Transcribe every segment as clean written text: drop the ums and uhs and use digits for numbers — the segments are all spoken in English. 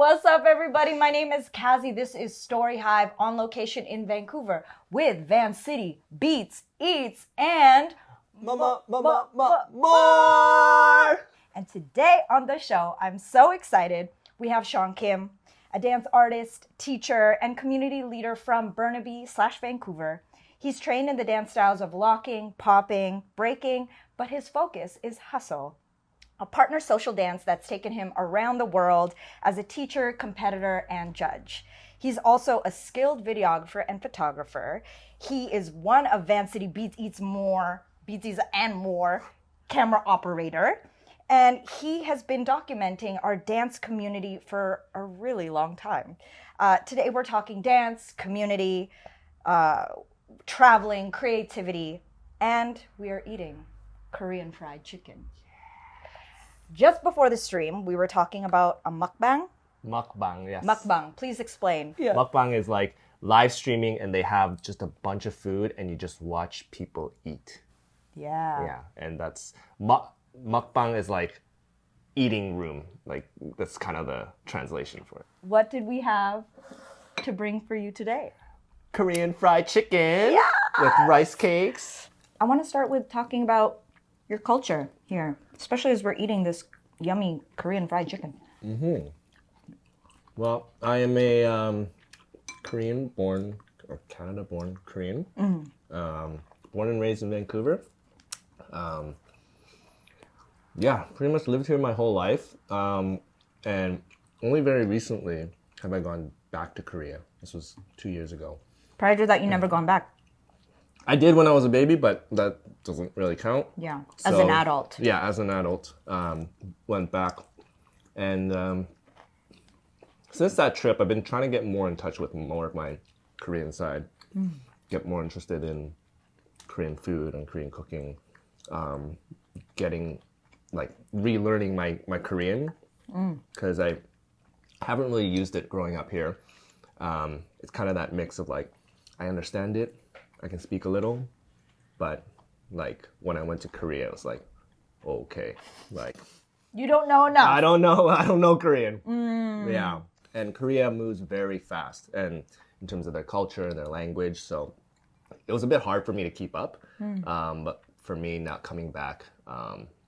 What's up, everybody? My name is Kazi. This is STORYHIVE on location in Vancouver with Van City, Beats, Eats, and more! And today on the show, I'm so excited. We have Shawn Kim, a dance artist, teacher, and community leader from Burnaby/Vancouver. He's trained in the dance styles of locking, popping, breaking, but his focus is hustle, a partner social dance that's taken him around the world as a teacher, competitor, and judge. He's also a skilled videographer and photographer. He is one of Van City Beats Eats and More camera operator. And he has been documenting our dance community for a really long time. Today we're talking dance, community, traveling, creativity, and we are eating Korean fried chicken. Just before the stream, we were talking about a mukbang. Mukbang, yes. Mukbang, please explain. Yeah. Mukbang is like live streaming and they have just a bunch of food and you just watch people eat. Yeah. Yeah, and that's... Mukbang is like eating room. Like, that's kind of the translation for it. What did we have to bring for you today? Korean fried chicken with rice cakes. I want to start with talking about your culture here, especially as we're eating this yummy Korean fried chicken. Mm-hmm. Well, I am a Korean-born, or Canada-born Korean. Born and raised in Vancouver. Yeah, pretty much lived here my whole life. And only very recently have I gone back to Korea. This was 2 years ago. Prior to that, you never gone back? I did when I was a baby, but that doesn't really count. Yeah, as an adult. Yeah, as an adult. Went back. And since that trip, I've been trying to get more in touch with more of my Korean side. Get more interested in Korean food and Korean cooking. Getting, like, relearning my Korean. Because I haven't really used it growing up here. It's kind of that mix of, like, I understand it. I can speak a little, but like when I went to Korea, it was like, okay, like you don't know enough. I don't know Korean. Yeah, and Korea moves very fast, and in terms of their culture and their language, so it was a bit hard for me to keep up. But for me, now coming back,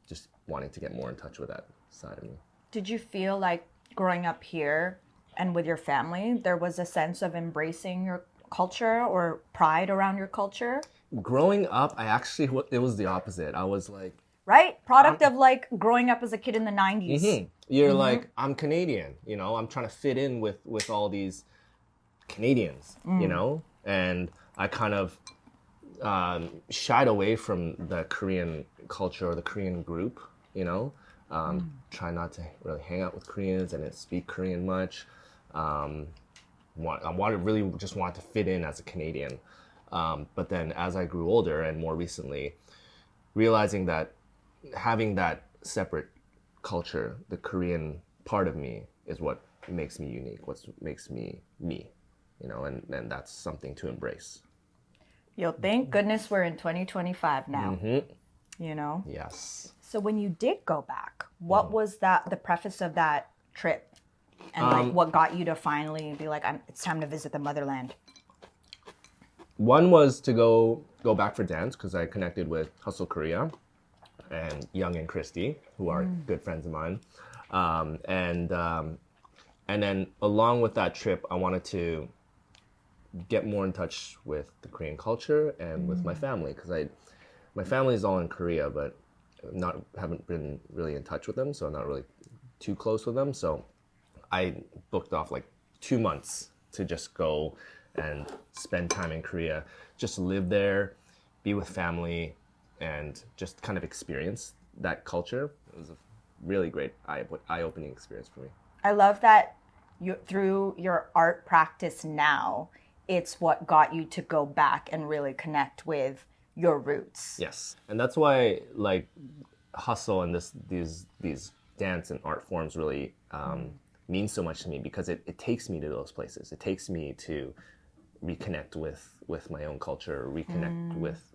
just wanting to get more in touch with that side of me. Did you feel like growing up here and with your family, there was a sense of embracing your culture or pride around your culture? Growing up, it was the opposite. I was like... Right? Product of like growing up as a kid in the 90s. You're like, I'm Canadian, you know? I'm trying to fit in with all these Canadians, you know? And I kind of shied away from the Korean culture or the Korean group, you know? Try not to really hang out with Koreans and speak Korean much. Really just wanted to fit in as a Canadian. But then as I grew older and more recently, realizing that having that separate culture, the Korean part of me, is what makes me unique, what makes me me, you know, and that's something to embrace. Yo, thank goodness we're in 2025 now, you know? Yes. So when you did go back, what was the preface of that trip? And like, what got you to finally be like, it's time to visit the motherland? One was to go back for dance because I connected with Hustle Korea and Young and Christy, who are good friends of mine. And then along with that trip, I wanted to get more in touch with the Korean culture and with my family because my family is all in Korea, but haven't been really in touch with them, so I'm not really too close with them. So I booked off like 2 months to just go and spend time in Korea, just live there, be with family, and just kind of experience that culture. It was a really great eye-opening experience for me. I love that through your art practice now, it's what got you to go back and really connect with your roots. Yes, and that's why like hustle and these dance and art forms really means so much to me because it takes me to those places. It takes me to reconnect with my own culture, reconnect with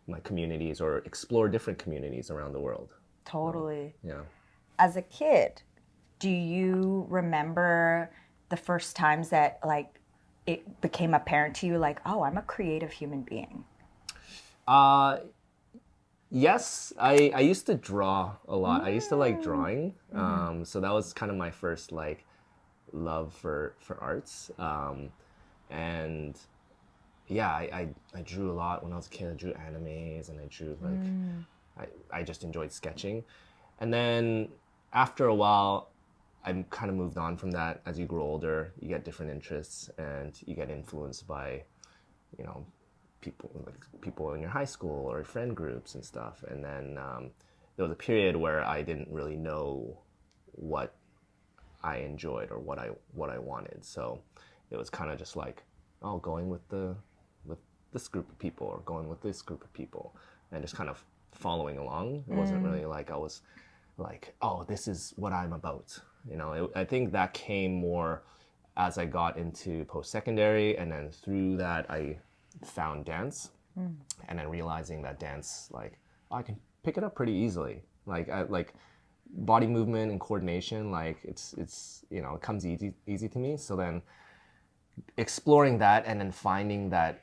my communities, or explore different communities around the world. Totally. Yeah. As a kid, Do you remember the first times that like it became apparent to you like, oh, I'm a creative human being? Yes, I used to draw a lot. I used to like drawing. So that was kind of my first like love for arts. And yeah, I drew a lot when I was a kid. I drew animes and I drew like I just enjoyed sketching. And then after a while, I kind of moved on from that. As you grow older, you get different interests and you get influenced by, you know, people in your high school or friend groups and stuff. And then there was a period where I didn't really know what I enjoyed or what I wanted. So it was kind of just like, oh, going with this group of people or going with this group of people, and just kind of following along. It wasn't really like I was like, oh, this is what I'm about. You know, I think that came more as I got into post-secondary, and then through that I found dance, and then realizing that dance, like, I can pick it up pretty easily. Like, like body movement and coordination, like it's you know, it comes easy to me. So then exploring that and then finding that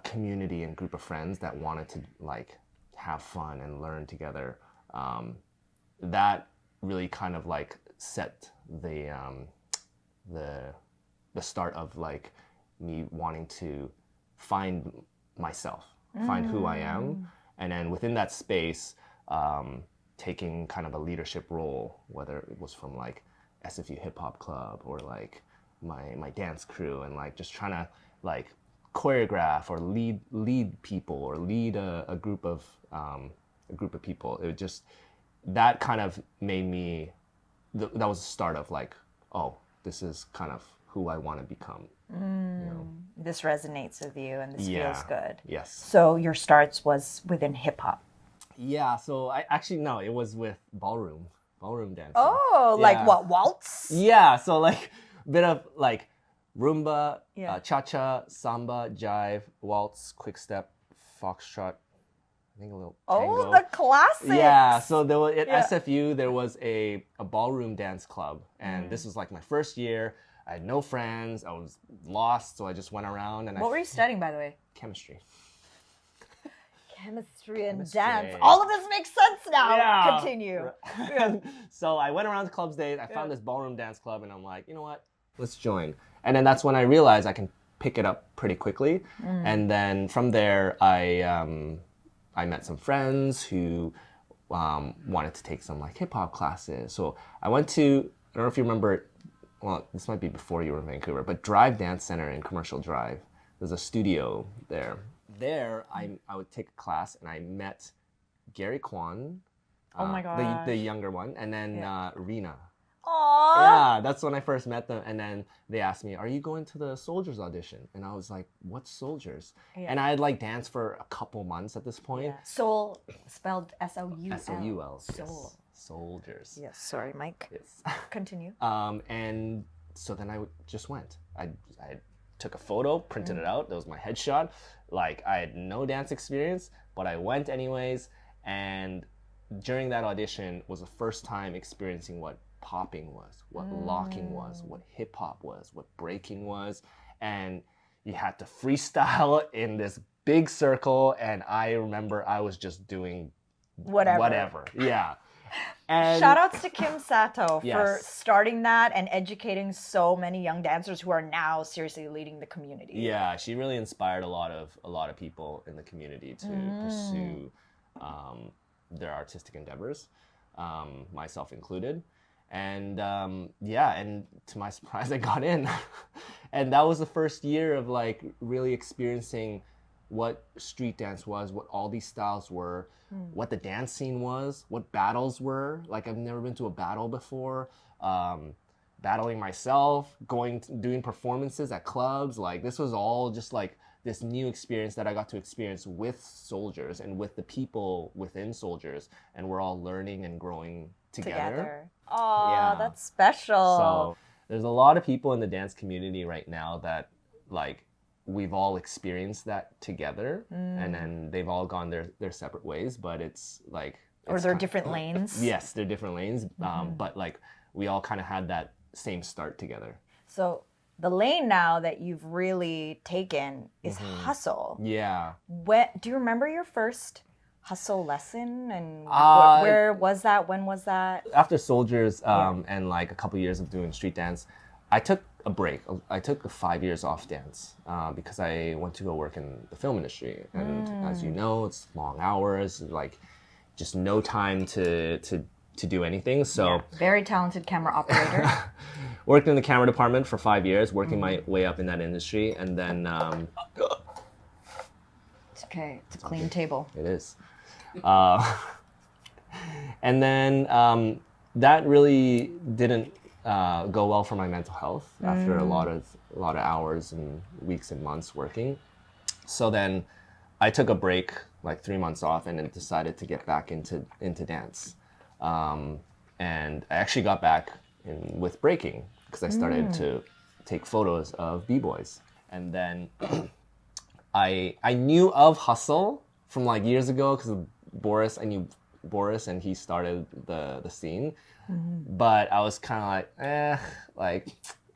community and group of friends that wanted to like have fun and learn together, that really kind of like set the start of like me wanting to find myself, find who I am, and then within that space, taking kind of a leadership role, whether it was from like SFU Hip Hop Club or like my dance crew, and like just trying to like choreograph or lead people or lead a group of people. It just, that kind of made me, that was the start of like, oh, this is kind of who I want to become. You know? This resonates with you and this feels good. Yes. So your starts was within hip hop. Yeah, so I actually, no, it was with ballroom dancing. Oh, like what, waltz? Yeah, so like a bit of like rumba, cha-cha, samba, jive, waltz, quick step, foxtrot, I think a little tango. Oh, the classics. Yeah, so there was, at SFU, there was a ballroom dance club, and this was like my first year. I had no friends, I was lost, so I just went around. And what were you studying, by the way? Chemistry. Chemistry and dance. All of this makes sense now. Yeah. Continue. So I went around the club's days. I found this ballroom dance club, and I'm like, you know what? Let's join. And then that's when I realized I can pick it up pretty quickly. And then from there, I met some friends who wanted to take some like hip hop classes. So I went to, I don't know if you remember, well, this might be before you were in Vancouver, but Drive Dance Center in Commercial Drive. There's a studio there. There, I would take a class, and I met Gary Kwan. Oh my god. The younger one, and then Rena. Aww. Yeah, that's when I first met them. And then they asked me, are you going to the Soldiers audition? And I was like, what Soldiers? Yeah. And I had like danced for a couple months at this point. Yeah. Soul, spelled S-O-U-L. S-O-U-L. Soul. Yes. Soldiers. Yes, sorry, Mike. Yes. Continue. And so then I just went. I took a photo, printed it out. That was my headshot. Like, I had no dance experience, but I went anyways. And during that audition was the first time experiencing what popping was, what locking was, what hip hop was, what breaking was. And you had to freestyle in this big circle. And I remember I was just doing whatever. Yeah. And shout outs to Kim Sato for starting that and educating so many young dancers who are now seriously leading the community. Yeah, she really inspired a lot of people in the community to pursue their artistic endeavors, myself included. And and to my surprise, I got in. And that was the first year of like really experiencing what street dance was, what all these styles were, what the dance scene was, what battles were. Like, I've never been to a battle before. Battling myself, doing performances at clubs. Like, this was all just like this new experience that I got to experience with Soldiers and with the people within Soldiers. And we're all learning and growing together. Oh, yeah. That's special. So there's a lot of people in the dance community right now that like, we've all experienced that together, and then they've all gone their separate ways, but it's like... Or they're different lanes. Yes, they're different lanes, but like we all kind of had that same start together. So the lane now that you've really taken is hustle. Yeah. Do you remember your first hustle lesson, and where was that? When was that? After Soldiers and like a couple years of doing street dance, I took a break. I took 5 years off dance because I went to go work in the film industry. And as you know, it's long hours, like just no time to do anything. So very talented camera operator. Worked in the camera department for 5 years, working my way up in that industry, and then it's okay. It's a clean table. It is. And then that really didn't go well for my mental health after a lot of hours and weeks and months working. So then I took a break, like 3 months off, and then decided to get back into dance. And I actually got back with breaking because I started to take photos of b-boys. And then I knew of hustle from like years ago because of Boris. I knew Boris and he started the scene. But I was kind of like, like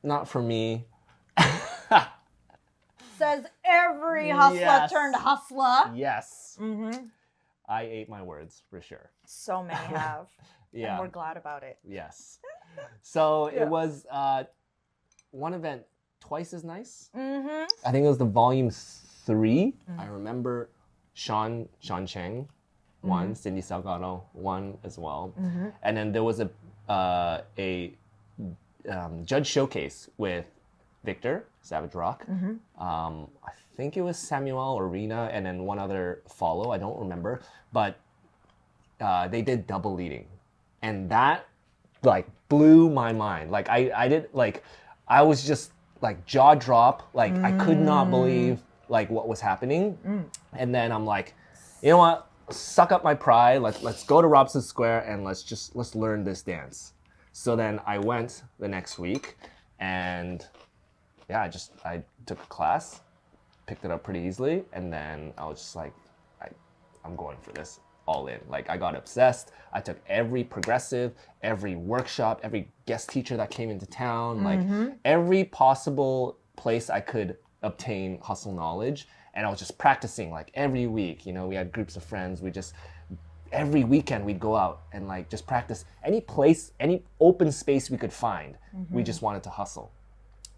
not for me. Says every hustler turned hustler. Yes. I ate my words for sure. So many have. Yeah. And we're glad about it. Yes. So it was one event twice as nice. I think it was the volume 3. I remember Shawn Cheng won, Cindy Salgado won as well. And then there was a judge showcase with Victor, Savage Rock. I think it was Samuel or Rena, and then one other follow. I don't remember, but they did double leading, and that like blew my mind. Like I was just like jaw drop. Like I could not believe like what was happening. And then I'm like, you know what? Suck up my pride. Let's go to Robson Square and let's learn this dance. So then I went the next week, and yeah, I took a class, picked it up pretty easily, and then I was just like, I'm going for this all in. Like I got obsessed. I took every progressive, every workshop, every guest teacher that came into town, like every possible place I could obtain hustle knowledge, and I was just practicing like every week. You know, we had groups of friends. Every weekend we'd go out and like just practice any place, any open space we could find. We just wanted to hustle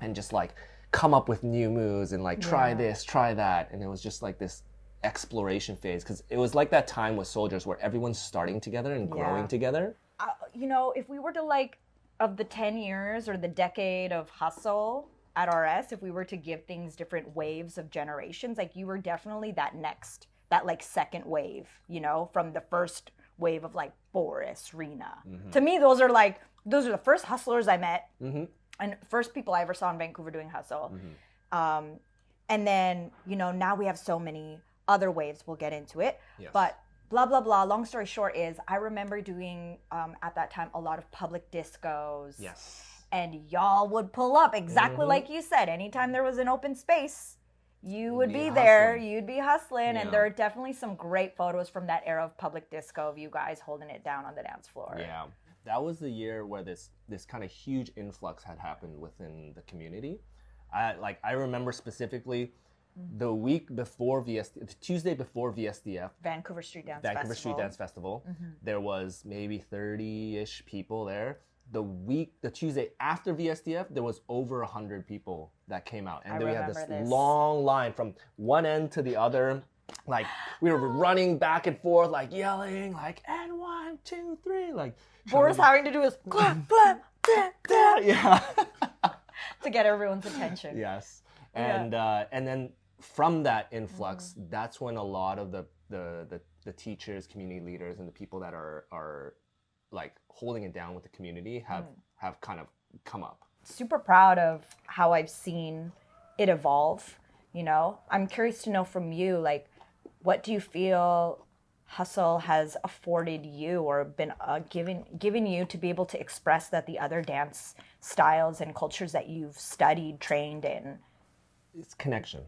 and just like come up with new moves and like try this, try that. And it was just like this exploration phase, because it was like that time with Soldiers where everyone's starting together and growing together. You know, if we were to like, of the 10 years or the decade of hustle at RS, if we were to give things different waves of generations, like you were definitely that like second wave, you know, from the first wave of like Boris, Rena. To me, those are the first hustlers I met and first people I ever saw in Vancouver doing hustle. And then, you know, now we have so many other waves. We'll get into it. Yes. But blah, blah, blah. Long story short is I remember doing at that time a lot of public discos. Yes. And y'all would pull up exactly like you said. Anytime there was an open space, you would be there. You'd be hustling. And there are definitely some great photos from that era of public disco of you guys holding it down on the dance floor. Yeah. That was the year where this kind of huge influx had happened within the community. I remember specifically the week before the Tuesday before VSDF, Vancouver Street Dance Festival. There was maybe 30-ish people there. The Tuesday after VSDF, there was over 100 people that came out, and then we had this long line from one end to the other. Like we were running back and forth, like yelling, like and 1, 2, 3, like Boris having to do his clap, clap, da, da. Yeah, to get everyone's attention. Yes, and then from that influx, that's when a lot of the teachers, community leaders, and the people that are like holding it down with the community have kind of come up. Super proud of how I've seen it evolve. You know, I'm curious to know from you, like, what do you feel hustle has afforded you or been given you to be able to express that the other dance styles and cultures that you've studied, trained in? It's connection.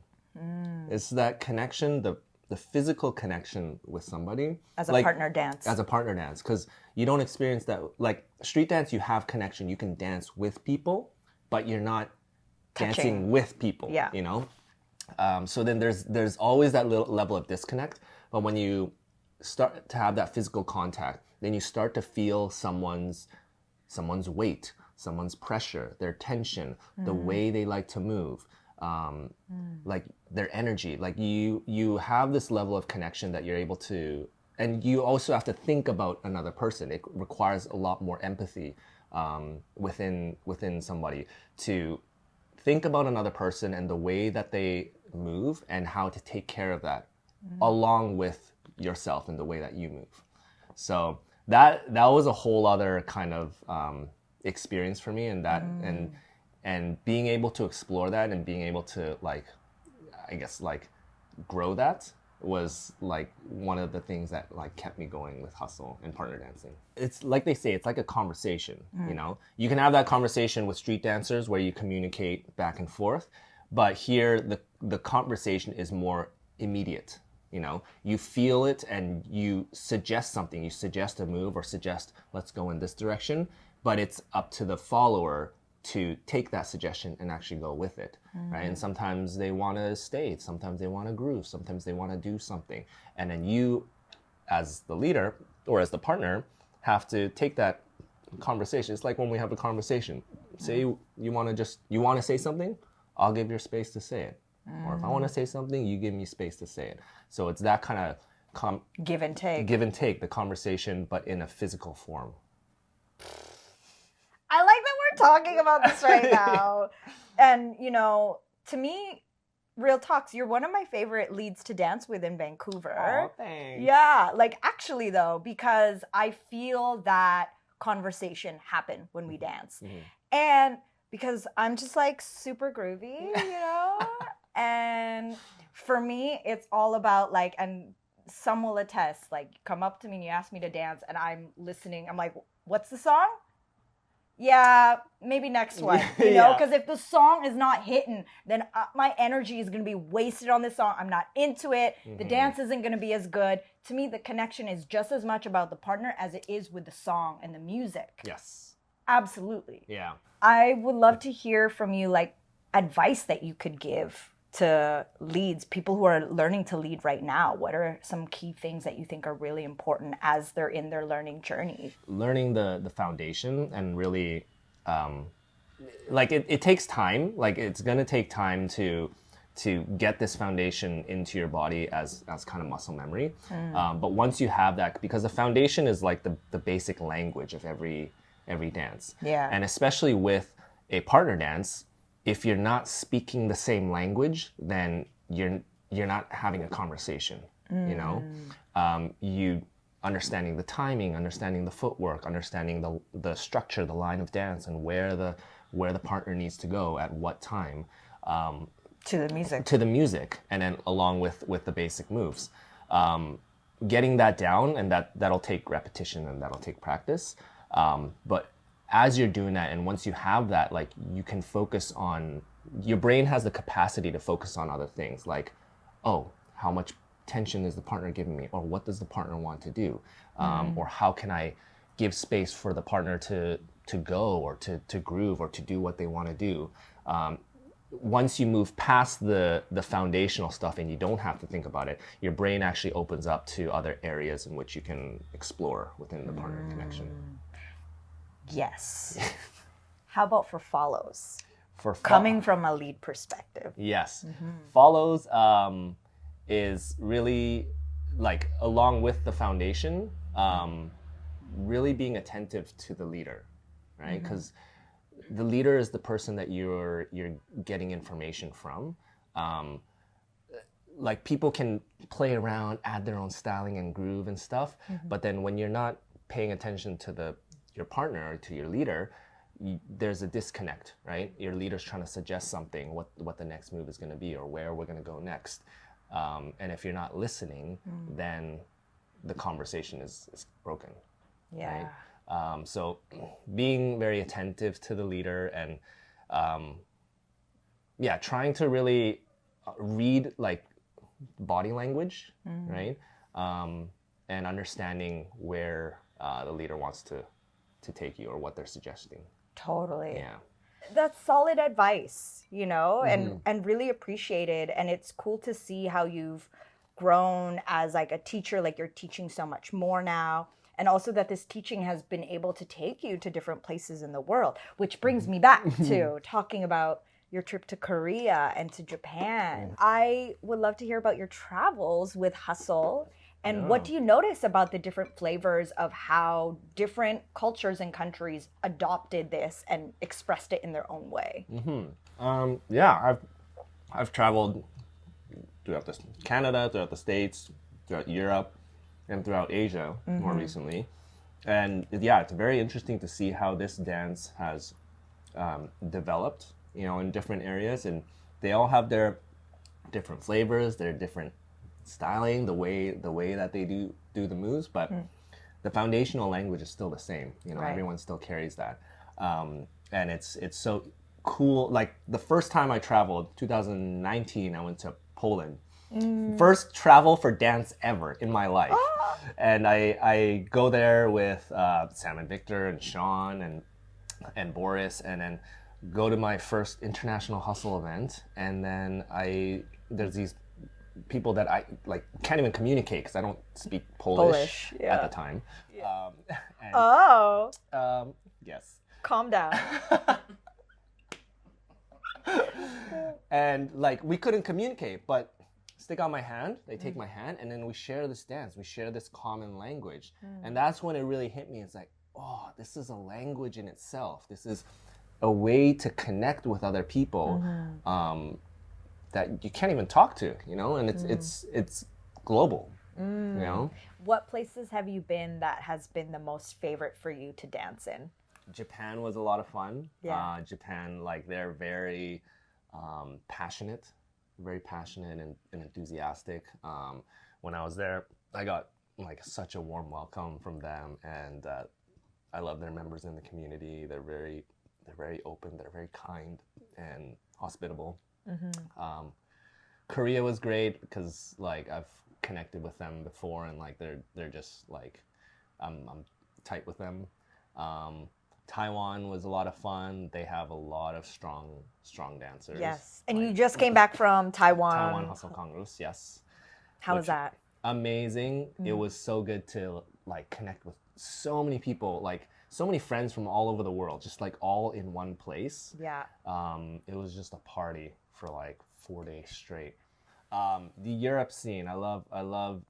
It's that connection, the physical connection with somebody. As a partner dance. As a partner dance. Because you don't experience that. Like street dance, you have connection. You can dance with people, but you're not dancing with people, you know? So then there's always that little level of disconnect. But when you start to have that physical contact, then you start to feel someone's weight, someone's pressure, their tension, the way they like to move, like their energy. Like you have this level of connection that you're able to, and you also have to think about another person. It requires a lot more empathy within somebody to think about another person and the way that they move and how to take care of that along with yourself and the way that you move. So that was a whole other kind of experience for me, and that and being able to explore that and being able to like, I guess like grow that was like one of the things that like kept me going with hustle and partner dancing. It's like they say, it's like a conversation, you know? You can have that conversation with street dancers where you communicate back and forth, but here the conversation is more immediate, you know? You feel it and you suggest something, you suggest a move or suggest, let's go in this direction, but it's up to the follower to take that suggestion and actually go with it, right? And sometimes they want to stay, sometimes they want to groove, sometimes they want to do something. And then you, as the leader or as the partner, have to take that conversation. It's like when we have a conversation. Say you want to say something, I'll give you space to say it. Or if I want to say something, you give me space to say it. So it's that kind of give and take. Give and take, the conversation, but in a physical form. I like that we're talking about this right now. And, you know, to me, real talks, you're one of my favorite leads to dance with in Vancouver. Oh, thanks. Yeah, like actually though, because I feel that conversation happen when we dance. And because I'm just like super groovy, you know? And for me, it's all about like, and some will attest, like come up to me and you ask me to dance and I'm listening. I'm like, what's the song? Yeah, maybe next one, you know, because if the song is not hitting, then my energy is going to be wasted on this song. I'm not into it. The dance isn't going to be as good. To me, the connection is just as much about the partner as it is with the song and the music. Yes. Absolutely. Yeah. I would love to hear from you, like, advice that you could give to leads, people who are learning to lead right now. What are some key things that you think are really important as they're in their learning journey? Learning the foundation and really, like it takes time. Like it's gonna take time to get this foundation into your body as kind of muscle memory. But once you have that, because the foundation is like the basic language of every dance. Yeah. And especially with a partner dance, if you're not speaking the same language, then you're not having a conversation, you know? You understanding the timing, understanding the footwork, understanding the structure, the line of dance, and where the partner needs to go at what time. To the music. To the music, and then along with the basic moves. Getting that down, and that'll take repetition and that'll take practice. But as you're doing that, and once you have that, like you can focus on, your brain has the capacity to focus on other things, like, oh, how much tension is the partner giving me, or what does the partner want to do, or how can I give space for the partner to go, or to groove, or to do what they want to do. Once you move past the foundational stuff and you don't have to think about it, your brain actually opens up to other areas in which you can explore within the partner connection. Yes. How about for follows? Coming from a lead perspective. Yes. Follows is really, like, along with the foundation, really being attentive to the leader, right? Because the leader is the person that you're getting information from. Like, people can play around, add their own styling and groove and stuff, but then when you're not paying attention to your partner or to your leader, there's a disconnect, right? Your leader's trying to suggest something, what the next move is going to be, or where we're going to go next. And if you're not listening, then the conversation is broken. Yeah. Right? So being very attentive to the leader and trying to really read like body language, right? And understanding where the leader wants to take you or what they're suggesting. Totally. Yeah. That's solid advice, you know, and really appreciated. And it's cool to see how you've grown as like a teacher, like you're teaching so much more now. And also that this teaching has been able to take you to different places in the world, which brings me back to talking about your trip to Korea and to Japan. I would love to hear about your travels with Hustle. And what do you notice about the different flavors of how different cultures and countries adopted this and expressed it in their own way? Yeah, I've traveled throughout Canada, throughout the States, throughout Europe, and throughout Asia more recently. And yeah, it's very interesting to see how this dance has developed, you know, in different areas, and they all have their different flavors, their different styling, the way that they do the moves, but the foundational language is still the same. You know, everyone still carries that, and it's so cool. Like the first time I traveled, 2019, I went to Poland. First travel for dance ever in my life, and I go there with Sam and Victor and Shawn and Boris, and then go to my first international hustle event, and then there's these people that I like can't even communicate because I don't speak Polish at the time. Yes. Calm down. And like we couldn't communicate, but stick out my hand, they take my hand, and then we share this dance, we share this common language. And that's when it really hit me. It's like, oh, this is a language in itself. This is a way to connect with other people that you can't even talk to, you know, and it's global, you know. What places have you been that has been the most favorite for you to dance in? Japan was a lot of fun. Yeah. Japan, like they're very passionate and enthusiastic. When I was there, I got like such a warm welcome from them, and I love their members in the community. They're very open, they're very kind and hospitable. Korea was great because like I've connected with them before, and like they're just like I'm tight with them. Taiwan was a lot of fun. They have a lot of strong dancers. Yes, and you just came back from Taiwan. Taiwan Hustle Congress, yes. How was that? Amazing. It was so good to like connect with so many people, like so many friends from all over the world, just like all in one place. Yeah. It was just a party for like 4 days straight. The Europe scene, I love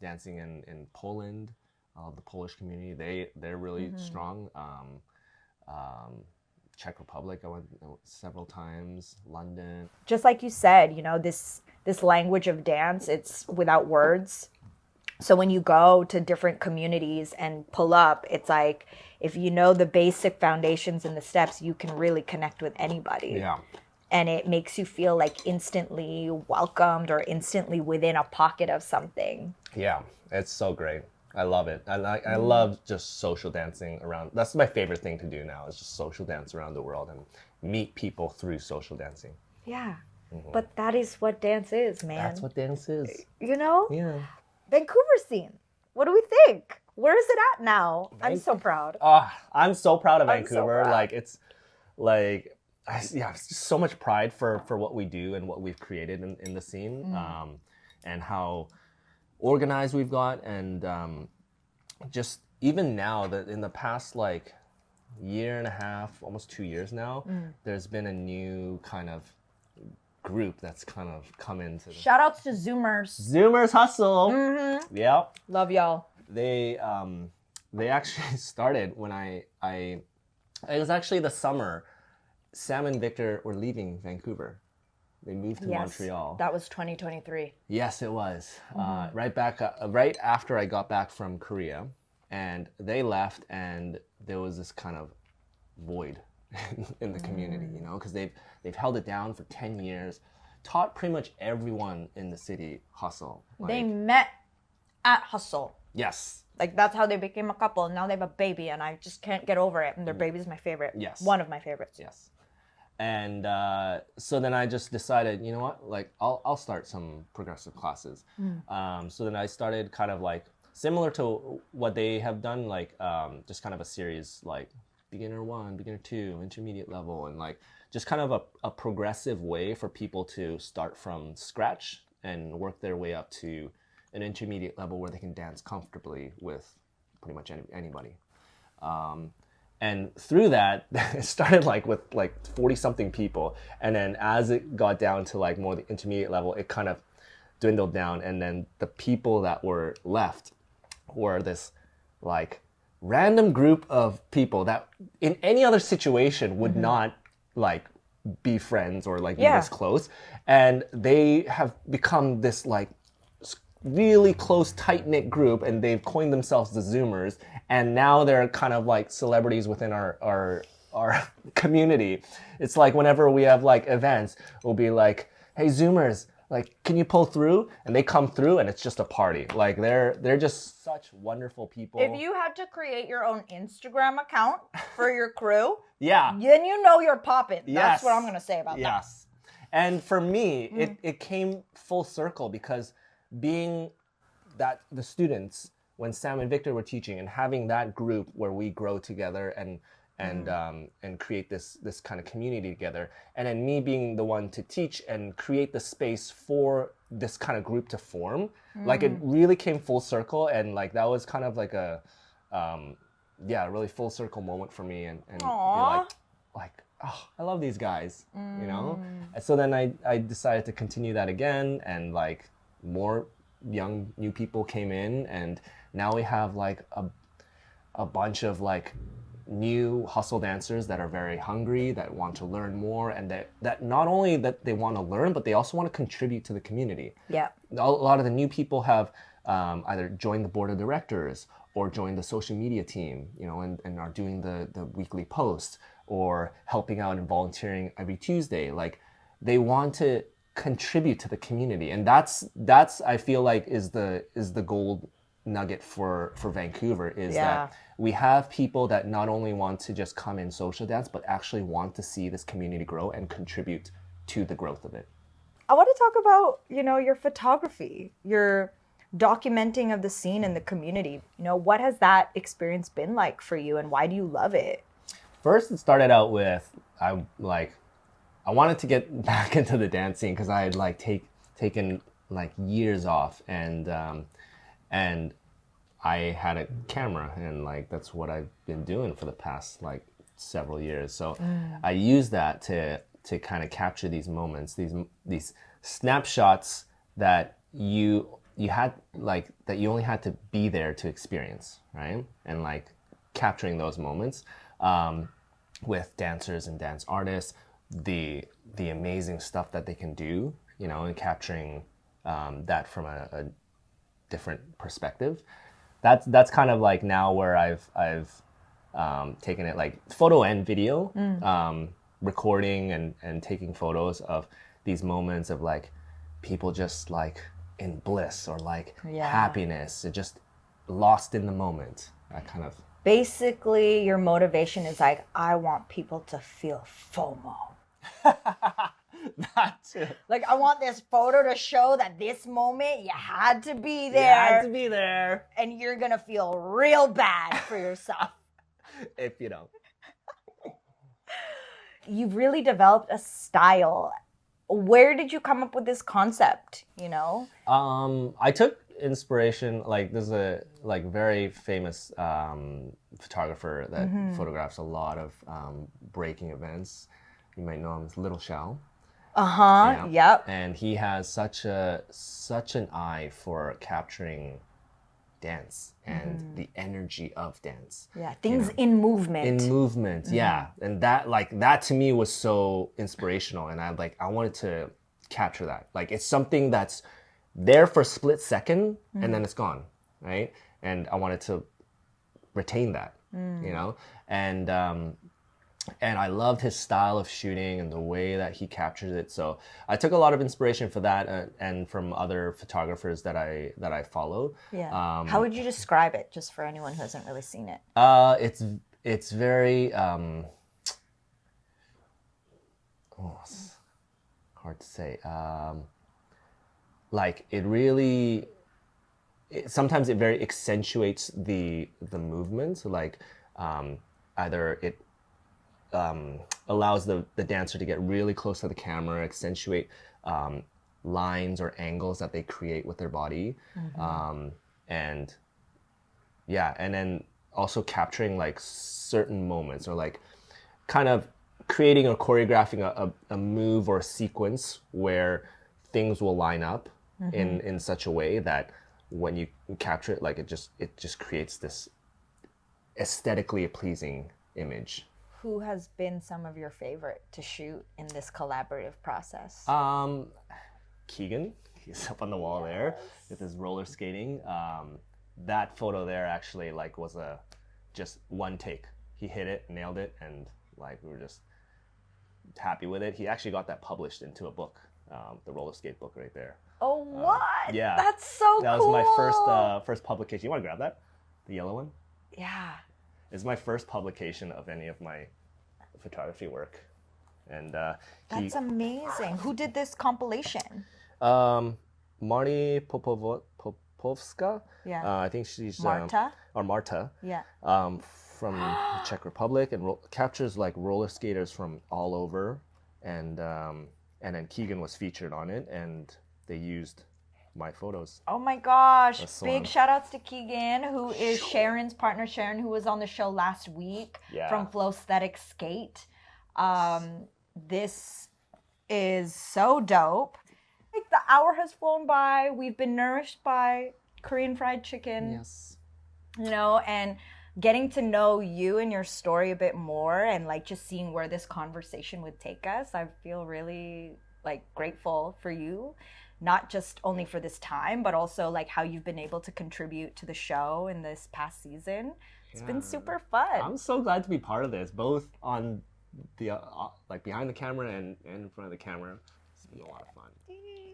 dancing in Poland. The Polish community, they're really strong. Czech Republic, I went several times. London. Just like you said, you know, this language of dance, it's without words. So when you go to different communities and pull up, it's like if you know the basic foundations and the steps, you can really connect with anybody. Yeah. And it makes you feel like instantly welcomed or instantly within a pocket of something. Yeah, it's so great. I love it. I love just social dancing around. That's my favorite thing to do now, is just social dance around the world and meet people through social dancing. Yeah. But that is what dance is, man. That's what dance is. You know? Yeah. Vancouver scene. What do we think? Where is it at now? I'm so proud. I'm so proud of I'm so Vancouver. proud. Like it's like it's just so much pride for what we do and what we've created in the scene, and how organized we've got, and just even now that in the past like year and a half, almost 2 years now, there's been a new kind of group that's kind of come into the Shout outs to Zoomers Hustle. Yep. Love y'all. They actually started when I it was actually the summer. Sam and Victor were leaving Vancouver. They moved to Montreal. That was 2023. Yes, it was. Right after I got back from Korea, and they left, and there was this kind of void in the community, you know, because they've held it down for 10 years, taught pretty much everyone in the city hustle. They met at Hustle. Yes. Like that's how they became a couple. And now they have a baby, and I just can't get over it. And their baby's my favorite. Yes. One of my favorites. Yes. And so then I just decided, you know what, like I'll start some progressive classes. So then I started kind of like similar to what they have done, like just kind of a series like beginner 1, beginner 2, intermediate level, and like just kind of a progressive way for people to start from scratch and work their way up to an intermediate level where they can dance comfortably with pretty much anybody. And through that, it started like with like 40 something people. And then as it got down to like more the intermediate level, it kind of dwindled down. And then the people that were left were this like random group of people that in any other situation would not like be friends or like be this close. And they have become this like really close, tight-knit group, and they've coined themselves the Zoomers, and now they're kind of like celebrities within our community. It's like whenever we have like events, we'll be like, hey Zoomers, like can you pull through? And they come through and it's just a party. Like they're just such wonderful people. If you had to create your own Instagram account for your crew, yeah, then you know you're popping. Yes. That's what I'm gonna say about that. Yes. And for me, it came full circle because being that the students when Sam and Victor were teaching and having that group where we grow together and create this kind of community together, and then me being the one to teach and create the space for this kind of group to form, like it really came full circle, and like that was kind of like a really full circle moment for me, and be like oh, I love these guys, you know. And so then I decided to continue that again, and like more young new people came in, and now we have like a bunch of like new hustle dancers that are very hungry, that want to learn more, and that not only that they want to learn, but they also want to contribute to the community. Yeah. A lot of the new people have either joined the board of directors or joined the social media team, you know, and are doing the weekly posts or helping out and volunteering every Tuesday. Like they want to contribute to the community, and that's I feel like is the gold nugget for Vancouver, is that we have people that not only want to just come in social dance, but actually want to see this community grow and contribute to the growth of it. I want to talk about, you know, your photography, your documenting of the scene and the community. You know, what has that experience been like for you, and why do you love it? First, it started out with I wanted to get back into the dance scene because I had like taken like years off, and I had a camera, and like that's what I've been doing for the past like several years. So I used that to kind of capture these moments, these snapshots that you had like that you only had to be there to experience, right? And like capturing those moments with dancers and dance artists, the amazing stuff that they can do, you know, and capturing that from a different perspective. That's kind of like now where I've taken it like photo and video, recording and taking photos of these moments of like people just like in bliss or like happiness, just lost in the moment. That kind of. Basically, your motivation is like, I want people to feel FOMO. That too. Like, I want this photo to show that this moment you had to be there. You had to be there. And you're going to feel real bad for yourself. If you don't. You've really developed a style. Where did you come up with this concept, you know? I took inspiration, like there's a like very famous photographer that photographs a lot of breaking events. You might know him as Little Shao. Yep. And he has such an eye for capturing dance and the energy of dance. Yeah, things in movement. In movement, yeah. And that to me was so inspirational, and I wanted to capture that. Like it's something that's there for a split second and then it's gone, right? And I wanted to retain that, you know? And I loved his style of shooting and the way that he captures it. So I took a lot of inspiration for that and from other photographers that I follow. Yeah. How would you describe it, just for anyone who hasn't really seen it? It's very it's hard to say. Like it really sometimes it very accentuates the movement. Like either it allows the dancer to get really close to the camera, accentuate lines or angles that they create with their body, and yeah, and then also capturing like certain moments or like kind of creating or choreographing a move or a sequence where things will line up in such a way that when you capture it, like it just creates this aesthetically pleasing image. Who has been some of your favorite to shoot in this collaborative process? Keegan, he's up on the wall there with his roller skating. That photo there actually like was just one take. He hit it, nailed it, and like we were just happy with it. He actually got that published into a book, the roller skate book right there. Oh, what? Yeah, that's so that cool. was my first publication. You want to grab that? The yellow one? Yeah. It's my first publication of any of my photography work, and that's amazing. Who did this compilation? Marty Popovska. Yeah. I think she's Marta. Or Marta. Yeah. From the Czech Republic, and captures like roller skaters from all over, and then Keegan was featured on it, and they used my photos. Oh my gosh. That's Big shout outs to Keegan, who is Sharon's partner, Sharon, who was on the show last week from Flow Aesthetic Skate. This is so dope. Like the hour has flown by. We've been nourished by Korean fried chicken. Yes. You know, and getting to know you and your story a bit more, and like just seeing where this conversation would take us. I feel really like grateful for you, not just only for this time, but also like how you've been able to contribute to the show in this past season. It's been super fun. I'm so glad to be part of this, both on the like behind the camera and in front of the camera. It's been a lot of fun.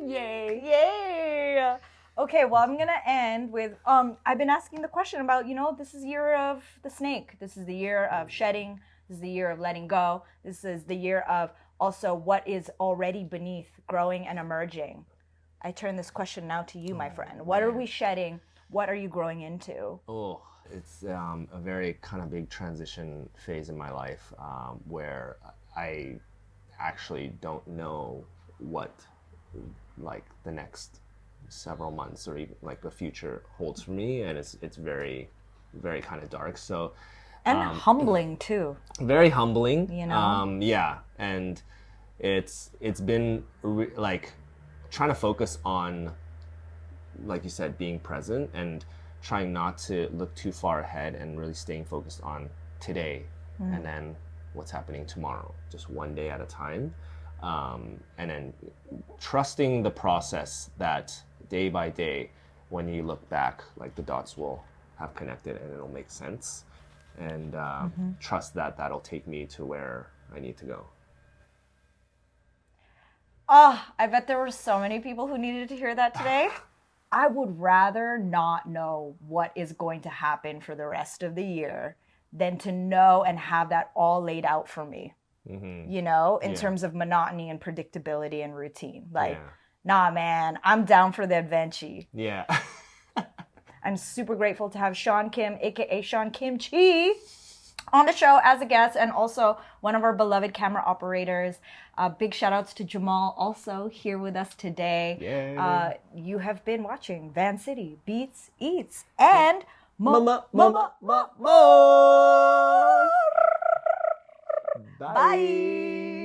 Yay! Yay! Okay, well, I'm gonna end with I've been asking the question about, you know, this is the year of the snake. This is the year of shedding. This is the year of letting go. This is the year of also what is already beneath, growing and emerging. I turn this question now to you, my friend. What are we shedding? What are you growing into? Oh, it's a very kind of big transition phase in my life where I actually don't know what like the next several months or even like the future holds for me, and it's very, very kind of dark. So and humbling too. Very humbling, you know. Yeah, and it's been like trying to focus on, like you said, being present and trying not to look too far ahead and really staying focused on today and then what's happening tomorrow, just one day at a time, and then trusting the process that day by day, when you look back, like the dots will have connected and it'll make sense, and trust that that'll take me to where I need to go. Oh, I bet there were so many people who needed to hear that today. I would rather not know what is going to happen for the rest of the year than to know and have that all laid out for me, you know, in terms of monotony and predictability and routine. Like, nah, man, I'm down for the adventure. Yeah. I'm super grateful to have Shawn Kim, aka Shawn Kimchi, on the show as a guest, and also one of our beloved camera operators. Big shout outs to Jamal, also here with us today. Yay. You have been watching Van City Beats, Eats, and Mama. Bye.